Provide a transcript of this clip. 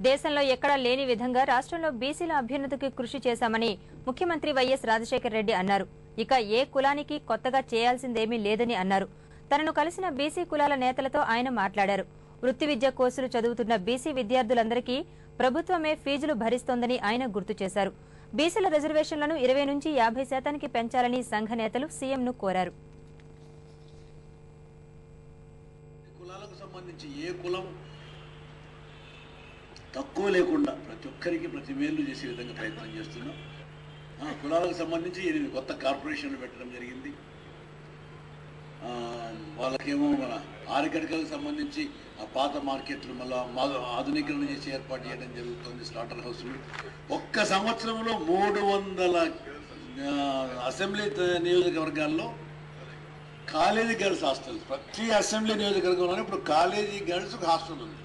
దేశంలో ఎక్కడా లేని విధంగా రాష్ట్రంలో బీసీల అభ్యున్నతికి కృషి చేశామని ముఖ్యమంత్రి వైఎస్ రాజశేఖర రెడ్డి అన్నారు. ఇక ఏ కులానికి కొత్తగా చేయాల్సిందేమీ లేదని అన్నారు. తనను కలిసిన బీసీ కులాల నేతలతో ఆయన మాట్లాడారు. వృత్తి విద్య కోర్సులు చదువుతున్న బీసీ విద్యార్థులందరికీ ప్రభుత్వమే ఫీజులు భరిస్తోందని ఆయన గుర్తు చేశారు. బీసీల రిజర్వేషన్లను 20 నుంచి 50% పెంచాలని సంఘ నేతలు సీఎంను కోరారు. కులాలకు సంబంధించి ఏ కులం తక్కువ లేకుండా ప్రతి ఒక్కరికి ప్రతి మేలు చేసే విధంగా ప్రయత్నం చేస్తున్నాం. కులాలకు సంబంధించి 8 కొత్త కార్పొరేషన్లు పెట్టడం జరిగింది. వాళ్ళకేమో మన ఆరికడకలకు సంబంధించి ఆ పాత మార్కెట్లు మళ్ళీ ఆధునీకరణ చేసి ఏర్పాటు చేయడం జరుగుతుంది. స్లాటర్ హౌస్లు ఒక్క సంవత్సరంలో 300 అసెంబ్లీ నియోజకవర్గాల్లో కాలేజీ గర్ల్స్ హాస్టల్స్, ప్రతి అసెంబ్లీ నియోజకవర్గంలోనే ఇప్పుడు కాలేజీ గర్ల్స్ హాస్టల్ ఉంది.